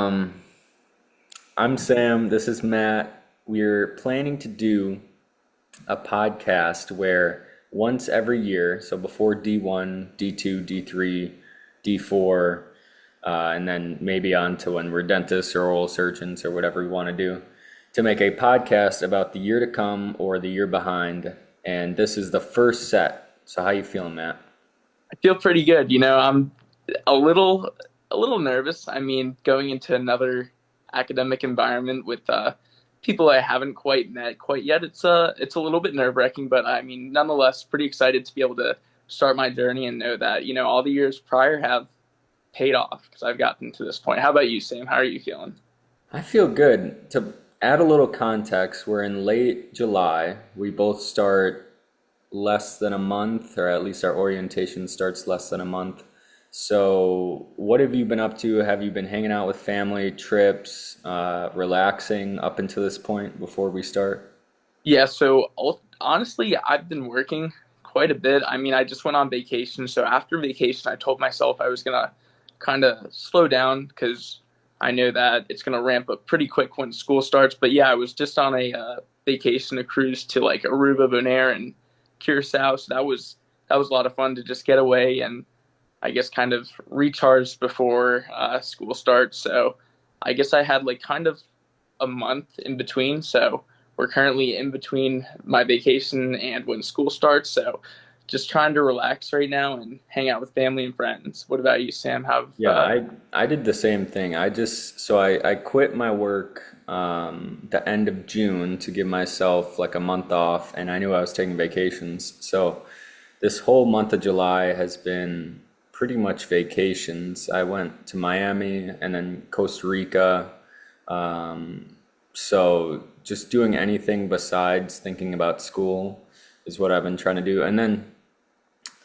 Um, I'm Sam. This is Matt. We're planning to do a podcast where once every year, so before D1, D2, D3, D4, and then maybe on to when we're dentists or oral surgeons or whatever we want to do, to make a podcast about the year to come or the year behind. And this is the first set. So how you feeling, Matt? I feel pretty good. I'm a little a little nervous. I mean, going into another academic environment with people I haven't quite met quite yet, it's a little bit nerve-wracking, but I mean, nonetheless, pretty excited to be able to start my journey and know that, all the years prior have paid off because I've gotten to this point. How about you, Sam? How are you feeling? I feel good. To add a little context, we're in late July. We both start less than a month, or at least our orientation starts less than a month. So, what have you been up to? Have you been hanging out with family, trips, relaxing up until this point before we start? Yeah, so honestly, I've been working quite a bit. I mean, I just went on vacation. So after vacation, I told myself I was gonna kind of slow down because I know that it's gonna ramp up pretty quick when school starts. But yeah, I was just on a vacation, a cruise to like Aruba, Bonaire, and Curacao. So that was a lot of fun to just get away and I guess kind of recharge before school starts. So I guess I had like kind of a month in between. So we're currently in between my vacation and when school starts. So just trying to relax right now and hang out with family and friends. What about you, Sam? Yeah, I did the same thing. I quit my work the end of June to give myself like a month off, and I knew I was taking vacations. So this whole month of July has been pretty much vacations. I went to Miami and then Costa Rica. So just doing anything besides thinking about school is what I've been trying to do. And then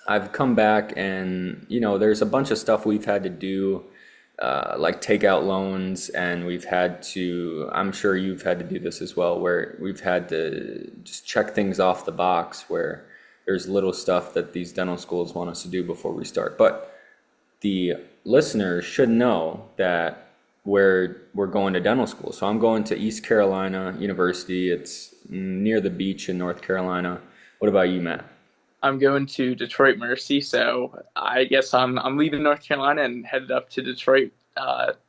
I've come back and, there's a bunch of stuff we've had to do, like take out loans, and I'm sure you've had to do this as well, where we've had to just check things off the box where there's little stuff that these dental schools want us to do before we start. But the listeners should know that we're going to dental school. So I'm going to East Carolina University. It's near the beach in North Carolina. What about you, Matt? I'm going to Detroit Mercy, so I guess I'm leaving North Carolina and headed up to Detroit.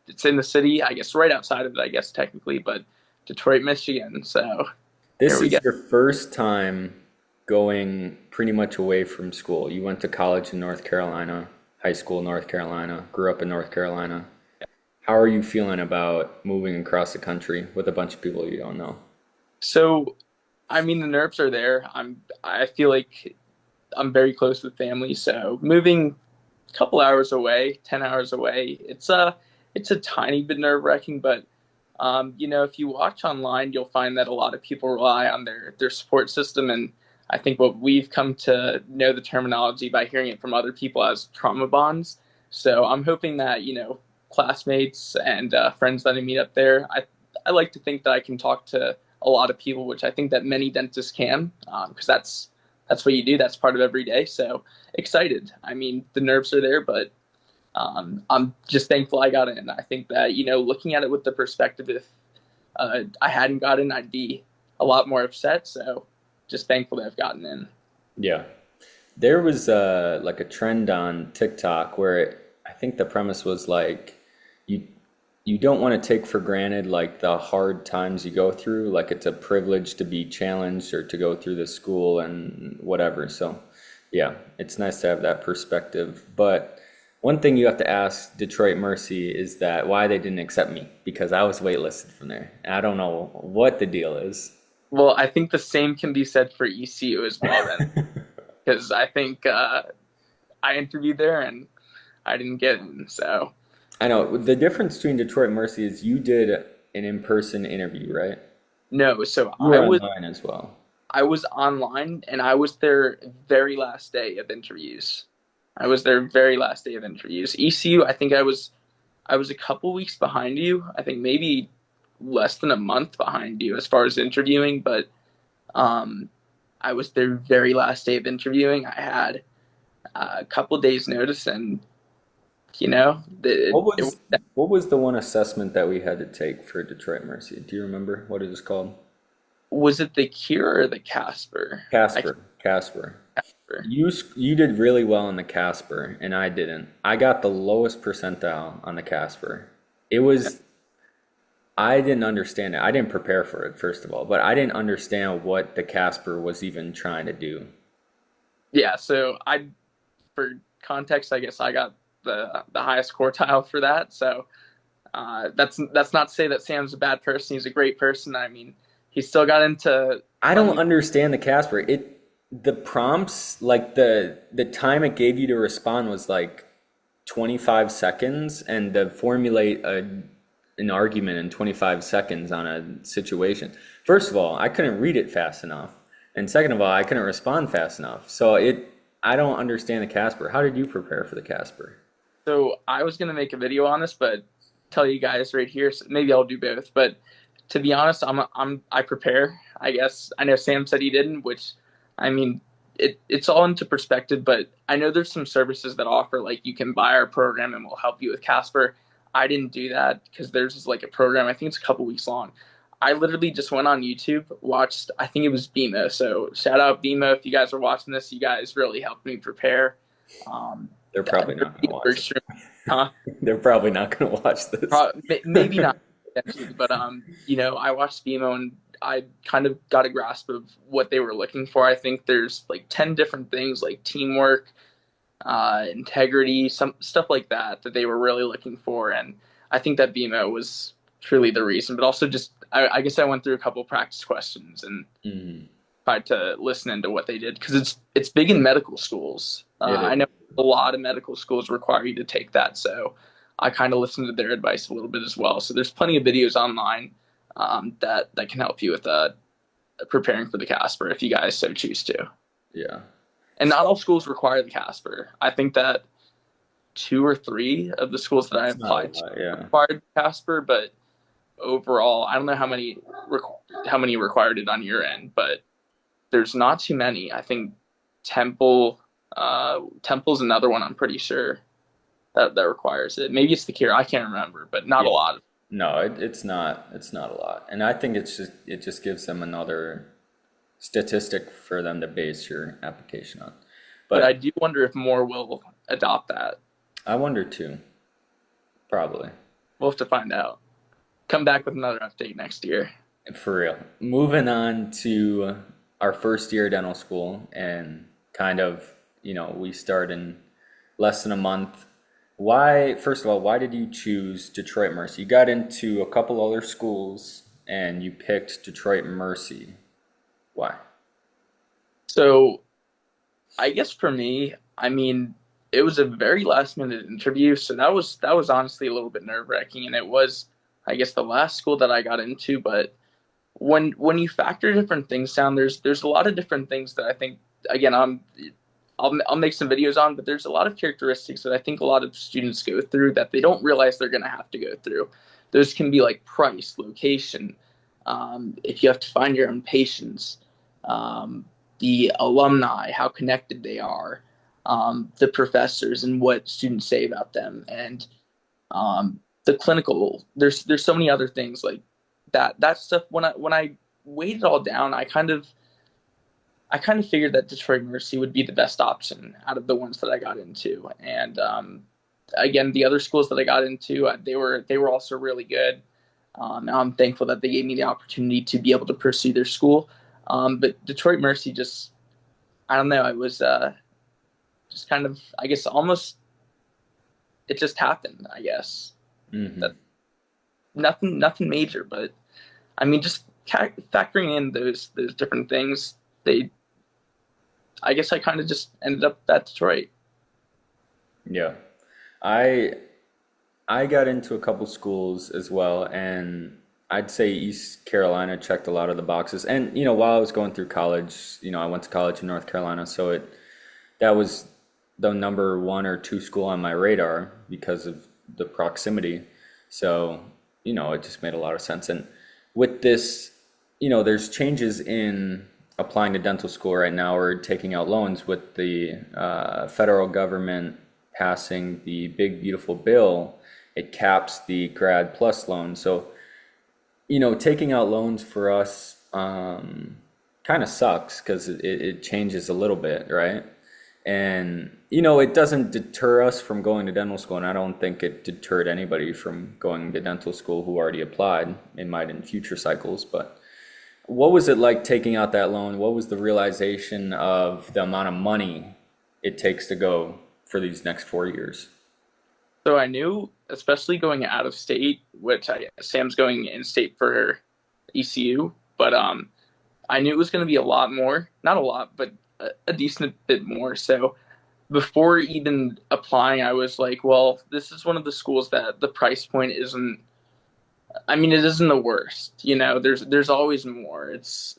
It's in the city, I guess, right outside of it, I guess technically, but Detroit, Michigan. So here This we go. is your first time going pretty much away from school. You went to college in North Carolina, high school in North Carolina, grew up in North Carolina. How are you feeling about moving across the country with a bunch of people you don't know? So I mean, the nerves are there. I feel like I'm very close with family, so moving a couple hours away, 10 hours away, it's a tiny bit nerve wracking, but if you watch online, you'll find that a lot of people rely on their support system, and I think what we've come to know the terminology by hearing it from other people as trauma bonds. So I'm hoping that classmates and friends that I meet up there, I like to think that I can talk to a lot of people, which I think that many dentists can, because that's what you do. That's part of every day. So excited. I mean, the nerves are there, but I'm just thankful I got in. I think that looking at it with the perspective, if I hadn't gotten, I'd be a lot more upset. So just thankful that I've gotten in. Yeah. There was like a trend on TikTok where I think the premise was like you you don't want to take for granted like the hard times you go through, like it's a privilege to be challenged or to go through the school and whatever. So, yeah, it's nice to have that perspective. But one thing you have to ask Detroit Mercy is that why they didn't accept me because I was waitlisted from there. I don't know what the deal is. Well, I think the same can be said for ECU as well, then, because I think I interviewed there and I didn't get in. So I know the difference between Detroit Mercy is you did an in-person interview, right? no, so You were online as well. I was online and I was their very last day of interviews. I was their very last day of interviews. ECU, I think I was a couple weeks behind you. I think maybe less than a month behind you as far as interviewing, but um, I was their very last day of interviewing. I had a couple days notice, and You know, What was what was the one assessment that we had to take for Detroit Mercy? Do you remember what it was called? was it the Cure or the Casper? I can't Casper. Casper. remember. You did really well on the Casper, and I didn't. I got the lowest percentile on the Casper. It was I didn't understand it. I didn't prepare for it, first of all, but I didn't understand what the Casper was even trying to do. Yeah, so for context, I guess I got the highest quartile for that. So that's not to say that Sam's a bad person. He's a great person. I mean, he still got into I don't funny. understand the Casper. The prompts, like the time it gave you to respond was like 25 seconds, and to formulate an argument in 25 seconds on a situation. First of all, I couldn't read it fast enough. And second of all, I couldn't respond fast enough. I don't understand the Casper. How did you prepare for the Casper? So I was gonna make a video on this, but tell you guys right here. So maybe I'll do both. But to be honest, I prepare. I guess I know Sam said he didn't, which I mean it's all into perspective. But I know there's some services that offer like you can buy our program and we'll help you with Casper. I didn't do that because there's like a program. I think it's a couple weeks long. I literally just went on YouTube, watched. I think it was BMO. So shout out BMO if you guys are watching this. You guys really helped me prepare. Um, They're probably not going to watch it. Huh? They're probably not going to watch this. Maybe not, but I watched BMO and I kind of got a grasp of what they were looking for. I think there's like 10 different things like teamwork, integrity, some stuff like that they were really looking for, and I think that BMO was truly the reason. But also just I guess I went through a couple practice questions and Mhm. tried to listen into what they did because it's big in medical schools. It I is. know a lot of medical schools require you to take that, so I kind of listened to their advice a little bit as well. So there's plenty of videos online that can help you with preparing for the Casper if you guys so choose to. Yeah. And not all schools require the Casper. I think that two or three of the schools that I It's not a applied to lot, yeah. required Casper, but overall, I don't know how many required it on your end, but there's not too many. I think Temple, Temple's another one. I'm pretty sure that requires it. Maybe it's the Cure. I can't remember, but not a Yeah. lot. No, it's not a lot. And I think it just gives them another statistic for them to base your application on. But I But do wonder if more will adopt that. I wonder too, probably. We'll have to find out. Come back with another update next year. For real. Moving on to our first year of dental school, and kind of, we start in less than a month. First of all, why did you choose Detroit Mercy? You got into a couple other schools and you picked Detroit Mercy. Why? So I guess for me, I mean, it was a very last minute interview, so that was honestly a little bit nerve wracking, and it was, I guess, the last school that I got into. But when you factor different things down, there's a lot of different things that I think. Again, I'll make some videos on, but there's a lot of characteristics that I think a lot of students go through that they don't realize they're going to have to go through. Those can be like price, location, if you have to find your own patients, um, the alumni, how connected they are, the professors and what students say about them, and the clinical. There's so many other things like that. That stuff. When I weighed it all down, I kind of figured that Detroit Mercy would be the best option out of the ones that I got into. And again, the other schools that I got into, they were also really good. I'm thankful that they gave me the opportunity to be able to pursue their school. But Detroit Mercy just, I don't know, it was just kind of, I guess, almost, it just happened, I guess. Hmm. That nothing major, but I mean, just factoring in those different things, they, I guess I kind of just ended up at Detroit. Yeah. I I got into a couple schools as well, and I'd say East Carolina checked a lot of the boxes. And while I was going through college, I went to college in North Carolina, so that was the number one or two school on my radar because of the proximity. So, it just made a lot of sense. And with this, there's changes in applying to dental school right now or taking out loans with the federal government passing the big beautiful bill, it caps the grad plus loan. So, taking out loans for us kind of sucks because it changes a little bit, right? And, it doesn't deter us from going to dental school, and I don't think it deterred anybody from going to dental school who already applied. It might in future cycles, but what was it like taking out that loan? What was the realization of the amount of money it takes to go for these next 4 years? So I knew, especially going out of state, which I Sam's going in state for ECU, but I knew it was going to be a lot more, not a lot, but a decent bit more. So before even applying, I was like, well, this is one of the schools that the price point isn't. I mean, it isn't the worst. There's always more. It's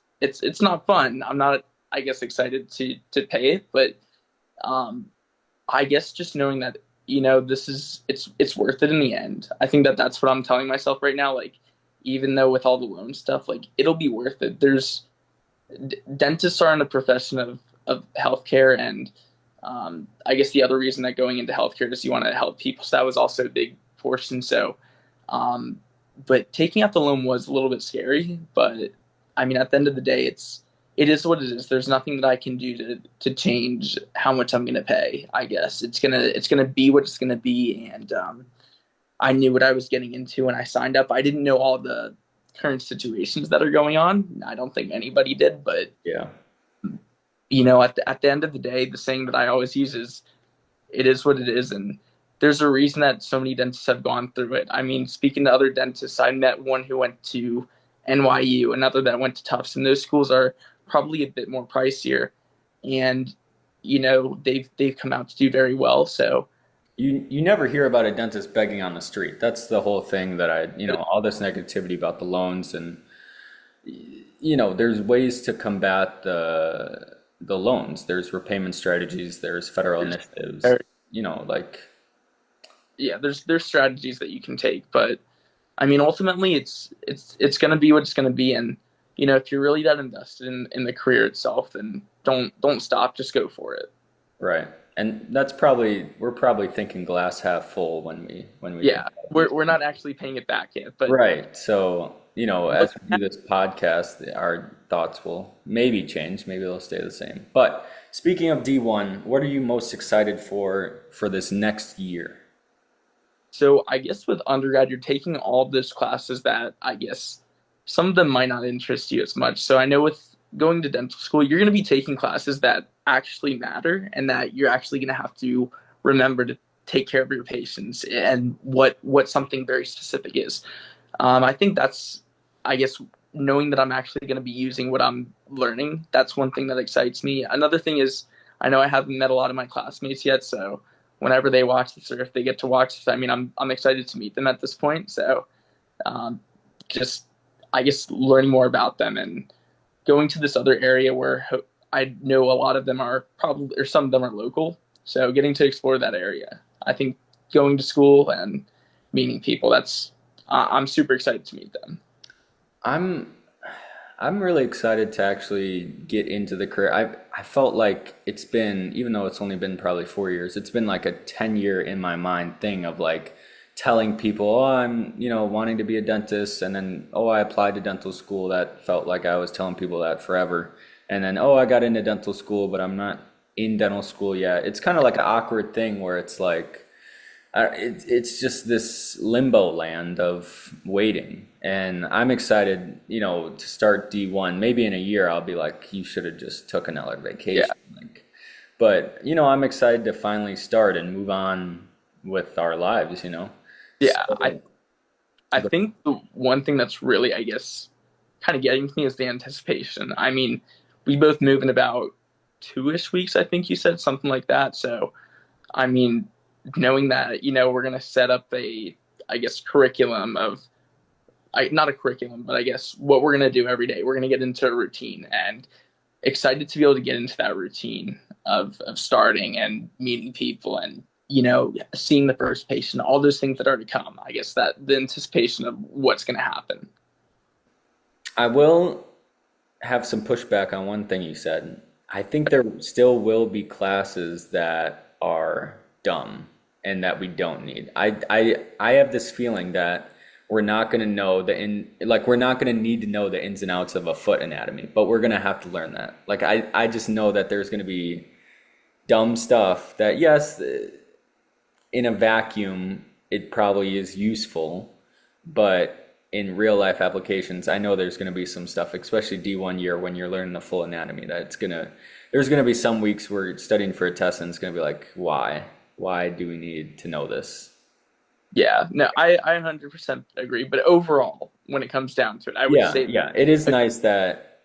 not fun. I'm not, I guess, excited to pay it, but um, I guess just knowing that this is it's worth it in the end. I think that that's what I'm telling myself right now. Like, even though with all the loan stuff, like it'll be worth it. Dentists are in the profession of healthcare, and I guess the other reason that going into healthcare is you want to help people. So that was also a big portion. So, um, but taking out the loan was a little bit scary. But I mean, at the end of the day, it is what it is. There's nothing that I can do to change how much I'm gonna pay. I guess it's gonna be what it's gonna be, and I knew what I was getting into when I signed up. I didn't know all the current situations that are going on. I don't think anybody did, but Yeah. at the end of the day, the saying that I always use is, "It is what it is," and there's a reason that so many dentists have gone through it. I mean, speaking to other dentists, I met one who went to NYU, another that went to Tufts, and those schools are probably a bit more pricier, and they've come out to do very well. So You never hear about a dentist begging on the street. That's the whole thing that all this negativity about the loans and there's ways to combat the loans. There's repayment strategies, there's federal initiatives, like there's strategies that you can take, but I mean, ultimately, it's going to be what it's going to be, and if you're really that invested in the career itself, then don't stop, just go for it. right. And we're probably thinking glass half full when we think Yeah, about we're these. we're not actually paying it back yet, but Right. So, look, as we do this podcast, our thoughts will maybe change, maybe they'll stay the same. But speaking of D1, what are you most excited for this next year? so I guess with undergrad, you're taking all of those classes that I guess some of them might not interest you as much. So I know with going to dental school, you're going to be taking classes that actually matter and that you're actually going to have to remember to take care of your patients and what something very specific is. I think that's, I guess, knowing that I'm actually going to be using what I'm learning. That's one thing that excites me. Another thing is, I know I haven't met a lot of my classmates yet, so whenever they watch this or if they get to watch this, I mean, I'm excited to meet them at this point. So um, just, I guess, learning more about them and going to this other area where I know a lot of them are probably, or some of them are local. So getting to explore that area, I think going to school and meeting people, I'm super excited to meet them. I'm I'm really excited to actually get into the career. I felt like it's been, even though it's only been probably 4 years, it's been like a 10 year in my mind thing of like telling people, oh, I'm, wanting to be a dentist, and then, oh, I applied to dental school. That felt like I was telling people that forever. And then, oh, I got into dental school, but I'm not in dental school yet. It's kind of like an awkward thing where it's like, it's just this limbo land of waiting. And I'm excited, to start D1. Maybe in a year I'll be like, you should have just took another Yeah, vacation. Like, but I'm excited to finally start and move on with our lives. yeah. I So, I think the one thing that's really, I guess, kind of getting to me is the anticipation. I mean, we both move in about 2-ish weeks, I think you said something like that. So, I mean, knowing that, we're going to set up I guess, curriculum of, not a curriculum, but I guess what we're going to do every day. We're going to get into a routine and excited to be able to get into that routine of starting and meeting people and, seeing the first patient, all those things that are to come. I guess that the anticipation of what's going to happen. I will have some pushback on one thing you said. I think there still will be classes that are dumb and that we don't need. I have this feeling that we're not going to know we're not going to need to know the ins and outs of a foot anatomy, but we're going to have to learn that. Like I just know that there's going to be dumb stuff that, yes, in a vacuum it probably is useful, but in real life applications, I know there's going to be some stuff, especially D1 year when you're learning the full anatomy, there's going to be some weeks where studying for a test and it's going to be like, why do we need to know this? Yeah, no, I 100% agree. But overall, when it comes down to it, I would Yeah, say yeah, it is nice that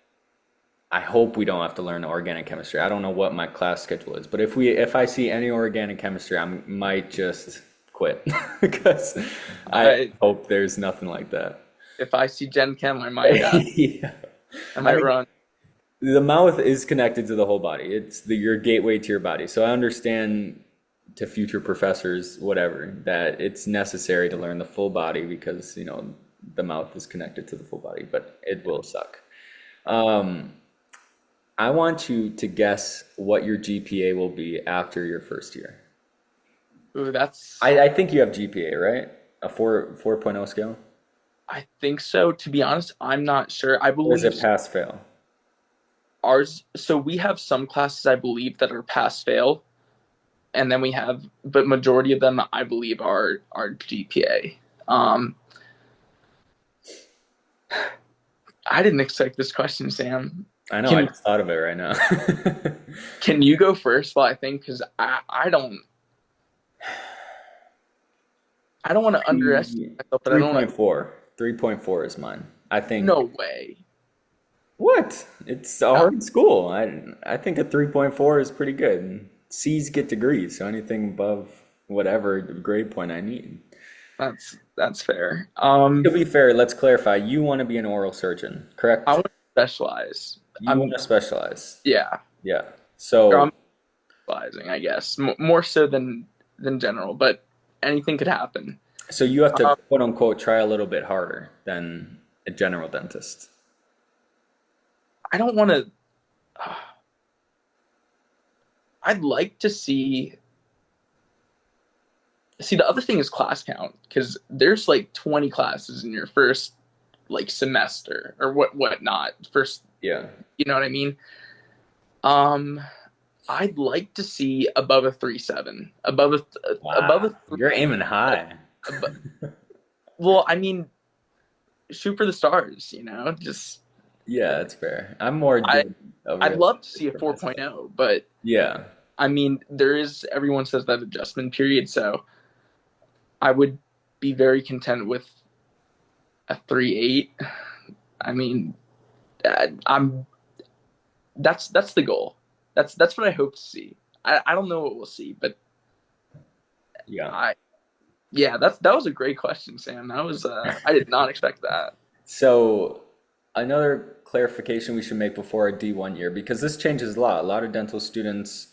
I hope we don't have to learn organic chemistry. I don't know what my class schedule is, but if I see any organic chemistry, I might just quit because I I, hope there's nothing like that. if I see Gen Chem, Yeah. I I might mean, run. the mouth is connected to the whole body. It's your gateway to your body. So I understand to future professors, whatever, that it's necessary to learn the full body because, the mouth is connected to the full body, but it will suck. Um, I want you to guess what your GPA will be after your first year. Ooh, that's I think you have GPA, right? A 4.0 scale? I think so. To be honest, I'm not sure. I Or is believe it pass fail? ours. So we have some classes I believe that are pass fail, and then but majority of them I believe are GPA. Um, I didn't expect this question, Sam. I know, I Can just thought of it right now. can you go first? While I think because I don't want to underestimate myself, but I don't want 3.4. 3.4 is mine. I to. think. No way. What? It's a Uh, hard school. I think a 3.4 is pretty good. C's get degrees, so anything above whatever grade point I need. that's fair. To be fair, let's clarify. You want to be an oral surgeon, I correct? want to specialize. You want to specialize. Yeah, Yeah. or So, I'm specializing, I guess, more so than general, but anything could happen. so you have to Um, quote unquote try a little bit harder than a general dentist. I don't want to. I'd like to see the other thing is class count because there's like 20 classes in your first like semester or whatnot first, Yeah. you know what I mean. um I'd like to see above a 3.7, above a Wow. You're aiming high. abo- well, I mean, shoot for the stars, just Yeah, that's fair. I'm more I doing a I'd real love to see a for myself. 4.0, but Yeah. I mean, everyone says that adjustment period, so I would be very content with a 3.8. I mean, I'm that's the goal. That's what I hope to see. I don't know what we'll see, but Yeah. I yeah, that was a great question, Sam. That was I did not expect that. So another clarification we should make before our D1 year, because this changes a lot. A lot of dental students,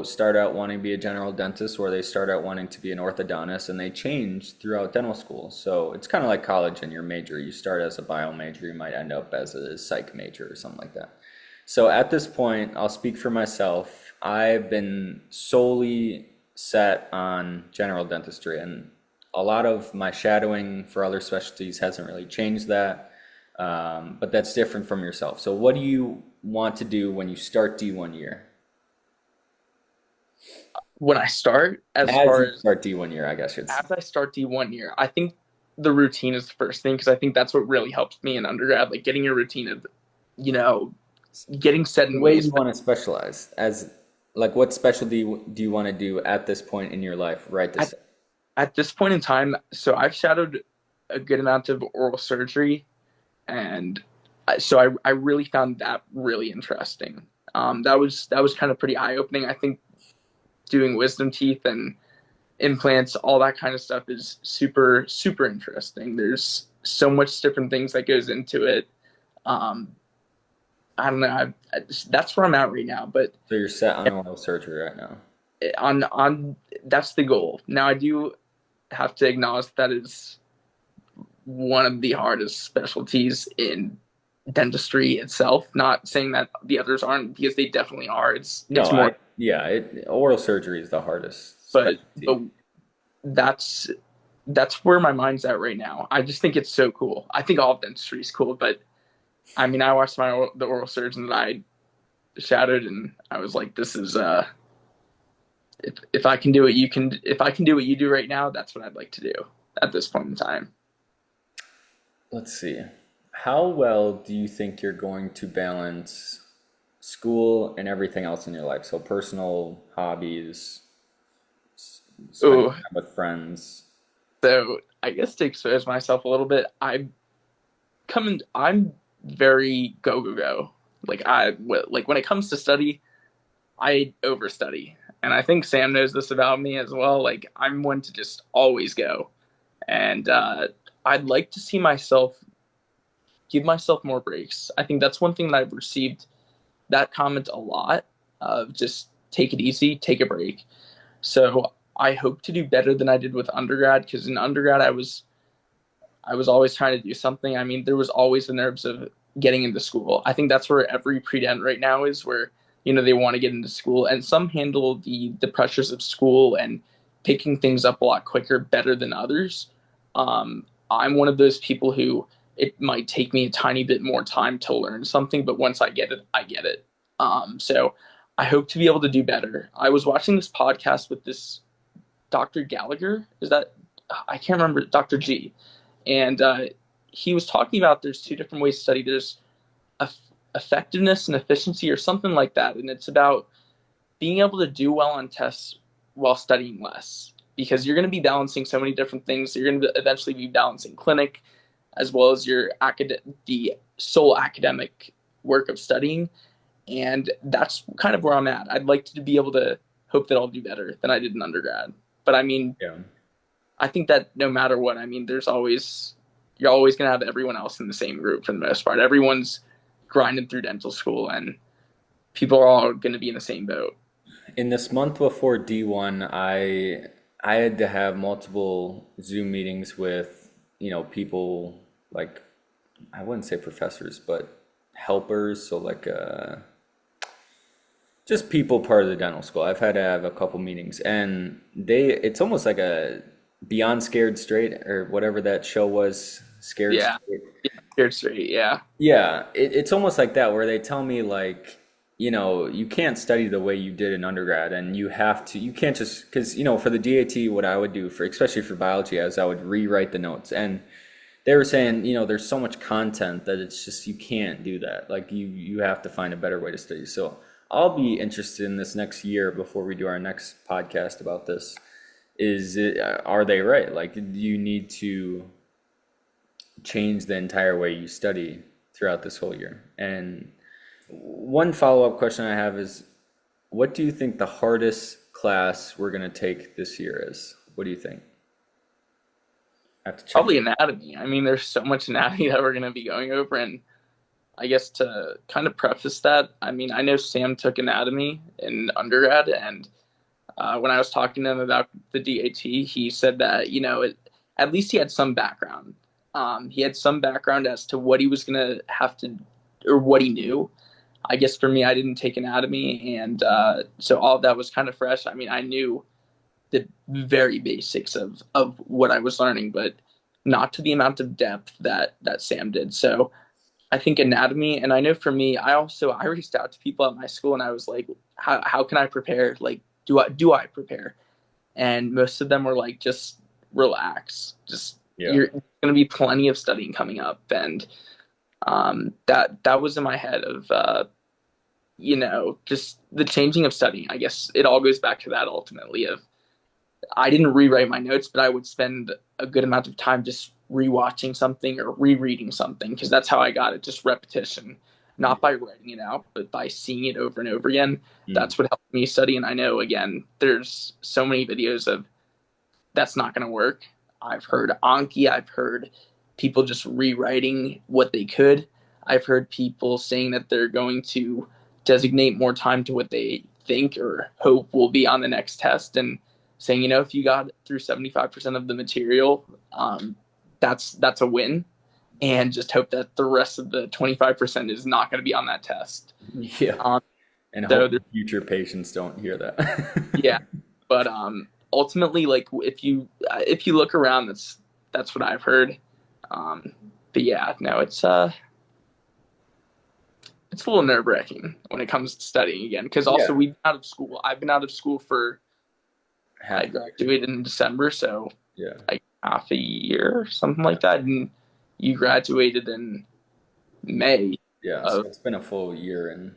start out wanting to be a general dentist or they start out wanting to be an orthodontist and they change throughout dental school. So it's kind of like college in your major. You start as a bio major, you might end up as a psych major or something like that. So at this point, I'll speak for myself. I've been solely set on general dentistry, and a lot of my shadowing for other specialties hasn't really changed that. But that's different from yourself. So what do you want to do when you start D1 year? When I start, as As far you as start D1 year, I guess it's as I start D1 year, I think the routine is the first thing because I think that's what really helps me in undergrad, like getting a routine of, you know, getting set the in way ways. you want to specialize. As like what specialty do you want to do at this point in your life, right this At, at this point in time, so I've shadowed a good amount of oral surgery, and so I really found that really interesting. That was kind of pretty eye opening. I think doing wisdom teeth and implants, all that kind of stuff is super super interesting. There's so much different things that goes into it. Um, I don't know. That's where I'm at right now. But So you're set on oral surgery right now. on that's the goal. Now I do have to acknowledge that is one of the hardest specialties in dentistry itself. Not saying that the others aren't, because they definitely are. It's No, more oral surgery is the hardest but that's that's where my mind's at right now. I just think it's so cool. I think all of dentistry is cool, but I mean, I watched the oral surgeon that I shadowed, and I was like, this is if I can do what you can, if I can do what you do right now, that's what I'd like to do at this point in time. Let's see. How well do you think you're going to balance school and everything else in your life? So personal hobbies, spending Ooh, time with friends. so I guess to expose myself a little bit, I'm very go go go. Like when it comes to study, I overstudy, and I think Sam knows this about me as well. Like I'm one to just always go, and I'd like to see myself give myself more breaks. I think that's one thing that I've received that comment a lot of just take it easy, take a break. So I hope to do better than I did with undergrad because in undergrad I was always trying to do something. I mean, there was always the nerves of getting into school. I think that's where every pre-dent right now is, where they want to get into school, and some handle the pressures of school and picking things up a lot quicker better than others. I'm one of those people who it might take me a tiny bit more time to learn something, but once I get it, I get it. So I hope to be able to do better. I was watching this podcast with this Dr. Gallagher. Is that I can't remember, Dr. G, and he was talking about there's two different ways to study. There's effectiveness and efficiency or something like that, and it's about being able to do well on tests while studying less, because you're going to be balancing so many different things. You're going to eventually be balancing clinic as well as the sole academic work of studying, and that's kind of where I'm at. I'd like to be able to hope that I'll do better than I did in undergrad, but I mean, Yeah. I think that no matter what, I mean, you're always going to have everyone else in the same group for the most part. Everyone's grinding through dental school, and people are all going to be in the same boat. In this month before D1, I had to have multiple Zoom meetings with, people like I wouldn't say professors, but helpers, so like just people part of the dental school. I've had to have a couple meetings, and it's almost like a Beyond Scared Straight or whatever that show was, Scared Yeah, Straight. scared straight. Yeah, Yeah, it's almost like that where they tell me like, you can't study the way you did in undergrad, and you can't just, because, for the DAT, what I would do for, especially for biology, is I would rewrite the notes. And they were saying, there's so much content that it's just, you can't do that. Like you have to find a better way to study. So I'll be interested in this next year before we do our next podcast about this. Are they right? Like, do you need to change the entire way you study throughout this whole year? And one follow-up question I have is, what do you think the hardest class we're going to take this year is? What do you think? I have to check. probably anatomy. I mean, there's so much anatomy that we're going to be going over, and I guess to kind of preface that, I mean, I know Sam took anatomy in undergrad, and when I was talking to him about the DAT, he said that at least he had some background. He had some background as to what he was going to have to, or what he knew. I guess for me, I didn't take anatomy, and so all of that was kind of fresh. I mean, I knew the very basics of what I was learning, but not to the amount of depth that Sam did. So I think anatomy, and I know for me, I reached out to people at my school, and I was like, how can I prepare? Like, do I prepare? And most of them were like, just relax. Just Yeah. you're going to be plenty of studying coming up, and that was in my head of just the changing of studying. I guess it all goes back to that ultimately of I didn't rewrite my notes, but I would spend a good amount of time just rewatching something or rereading something, because that's how I got it, just repetition, not by writing it out, but by seeing it over and over again. Mm. That's what helped me study. And I know, again, there's so many videos of that's not going to work. I've heard Anki, I've heard people just rewriting what they could. I've heard people saying that they're going to designate more time to what they think or hope will be on the next test, and saying, if you got through 75% of the material, that's a win, and just hope that the rest of the 25% is not going to be on that test. Yeah. Um, And so hope future patients don't hear that. yeah, but ultimately, like if you look around, that's what I've heard. Um, but yeah, no, it's a little nerve wracking when it comes to studying again because also Yeah. we've been out of school. I've been out of school for I Half. graduated in December, so Yeah. like half a year, something Yeah. like that, and you graduated in May Yeah. So of it's been a full year and,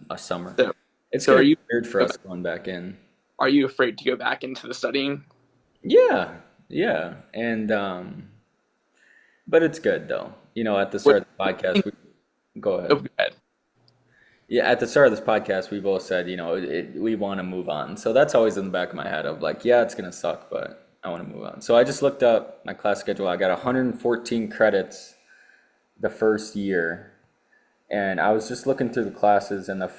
a summer. so. It's So gonna be weird for us going back in. are you afraid to go back into the studying? Yeah. Yeah. And but it's good though. At the What start of the podcast, we go oh, ahead. go ahead. Yeah, at the start of this podcast, we both said, we want to move on. So that's always in the back of my head of like, yeah, it's gonna suck, but I want to move on. So I just looked up my class schedule. I got 114 credits the first year, and I was just looking through the classes, and the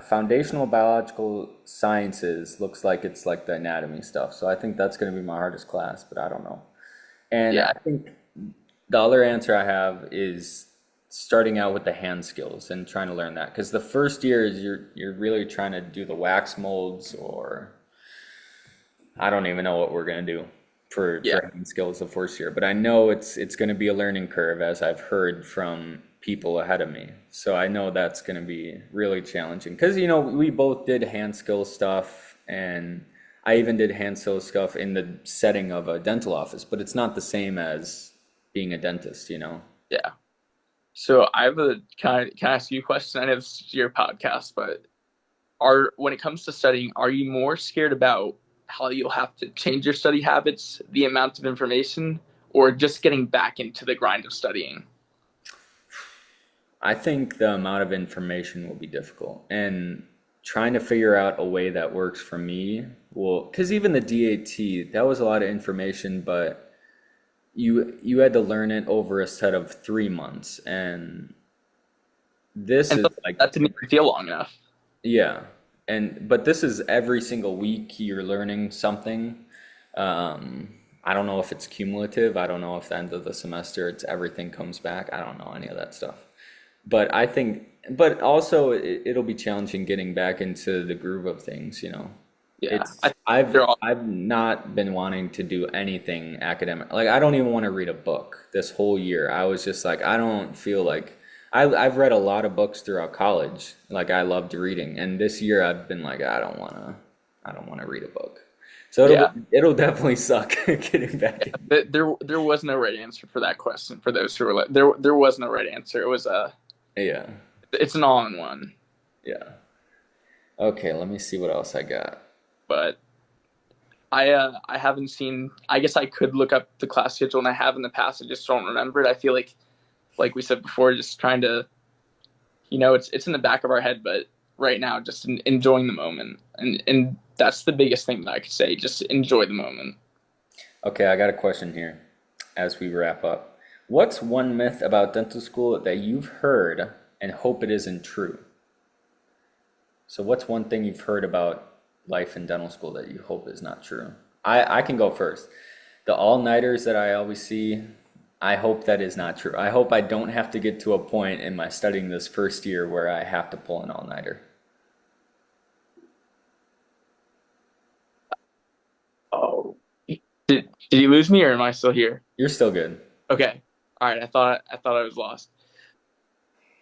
foundational biological sciences looks like it's like the anatomy stuff. So I think that's going to be my hardest class, but I don't know. And Yeah, I think the other answer I have is starting out with the hand skills and trying to learn that because the first year is you're really trying to do the wax molds, or I don't even know what we're gonna do yeah, for hand skills the first year, but I know it's gonna be a learning curve as I've heard from people ahead of me. So I know that's gonna be really challenging because we both did hand skill stuff, and I even did hand skill stuff in the setting of a dental office, but it's not the same as being a dentist. yeah. So I have a can I ask you a question? I know this is your podcast, but are when it comes to studying, are you more scared about how you'll have to change your study habits, the amount of information, or just getting back into the grind of studying? I think the amount of information will be difficult, and trying to figure out a way that works for me will, because even the DAT, that was a lot of information, but you had to learn it over a set of 3 months, and this And is so like, that didn't even feel long enough. yeah, but this is every single week you're learning something. I don't know if it's cumulative. I don't know if the end of the semester it's everything comes back. I don't know any of that stuff. But I think, but also it'll be challenging getting back into the groove of things. Yeah, I It's think they're all I've not been wanting to do anything academic. Like I don't even want to read a book this whole year. I was just like I don't feel like I've read a lot of books throughout college. Like I loved reading, and this year I've been like I don't want to read a book. So yeah. it'll definitely suck getting back in. There was no right answer for that question. For those who were like, there was no right answer. It was a Yeah. it's an all in one. Yeah. Okay, let me see what else I got. But I haven't seen. I guess I could look up the class schedule, and I have in the past. I just don't remember it. I feel like we said before, just trying to it's in the back of our head, but right now just enjoying the moment, and that's the biggest thing that I could say. Just enjoy the moment. Okay, I got a question here as we wrap up. What's one myth about dental school that you've heard and hope it isn't true? So, what's one thing you've heard about life in dental school that you hope is not true? I can go first. The all-nighters that I always see, I hope that is not true. I hope I don't have to get to a point in my studying this first year where I have to pull an all-nighter. Oh, did you lose me, or am I still here? You're still good. Okay, all right. I thought I was lost.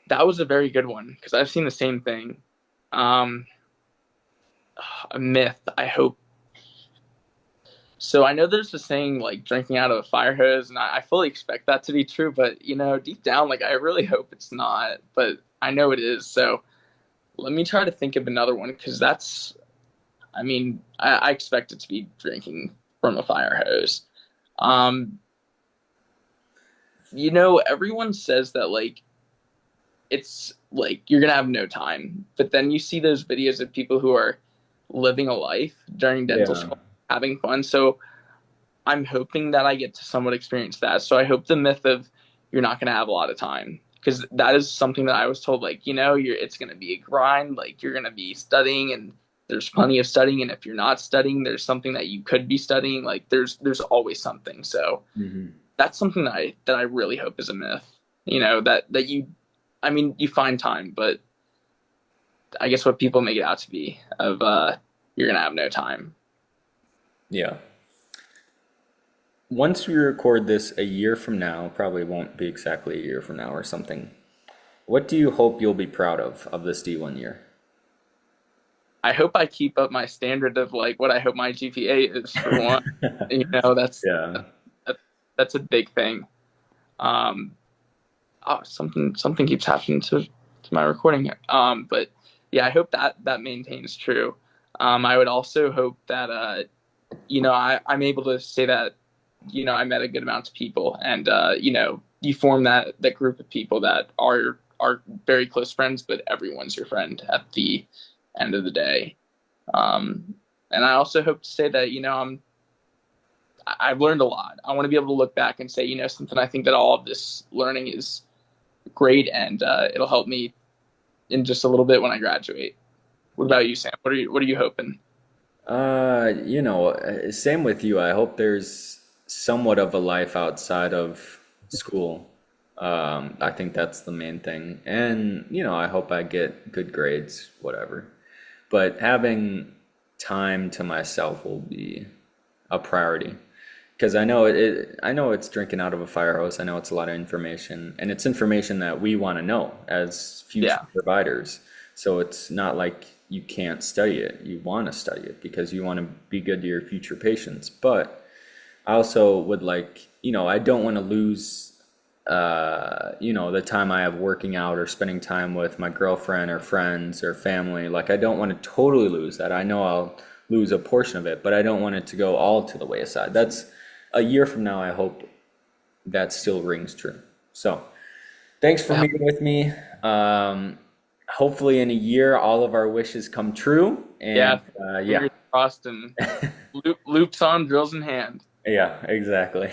That was a very good one because I've seen the same thing. Um, a myth. I hope so. I know there's a saying like drinking out of a fire hose, and I fully expect that to be true. But deep down, like I really hope it's not. But I know it is. So let me try to think of another one because that's. I mean, I expect it to be drinking from a fire hose. Um, everyone says that like it's like you're gonna have no time, but then you see those videos of people who are living a life during dental Yeah. school, having fun. So I'm hoping that I get to somewhat experience that. So I hope the myth of you're not going to have a lot of time because that is something that I was told. Like it's going to be a grind. Like you're going to be studying, and there's plenty of studying. And if you're not studying, there's something that you could be studying. Like there's always something. So Hmm. that's something that I really hope is a myth. That you, I mean, you find time, but I guess what people make it out to be of you're gonna have no time. Yeah. Once we record this a year from now, probably won't be exactly a year from now or something. What do you hope you'll be proud of this D1 year? I hope I keep up my standard of like what I hope my GPA is for one. You know, Yeah. that, that's a big thing. Um, oh, something keeps happening to my recording here. But yeah, I hope that maintains true. I would also hope that I'm able to say that I met a good amount of people, and you form that group of people that are very close friends, but everyone's your friend at the end of the day. Um, and I also hope to say that I've learned a lot. I want to be able to look back and say, something. I think that all of this learning is great, and it'll help me in just a little bit when I graduate. What Yeah. about you, Sam? What are you hoping? Same with you. I hope there's somewhat of a life outside of school. I think that's the main thing. And, I hope I get good grades, whatever. But having time to myself will be a priority. Because I know it's drinking out of a fire hose. I know it's a lot of information, and it's information that we want to know as future Yeah, providers. So it's not like you can't study it. You want to study it because you want to be good to your future patients. But I also would like, I don't want to lose, the time I have working out or spending time with my girlfriend or friends or family. Like, I don't want to totally lose that. I know I'll lose a portion of it, but I don't want it to go all to the wayside. That's a year from now. I hope that still rings true. So, thanks for yeah, meeting with me. Hopefully, in a year, all of our wishes come true. And yeah. yeah, Fingers crossed and loops on, drills in hand. yeah, exactly.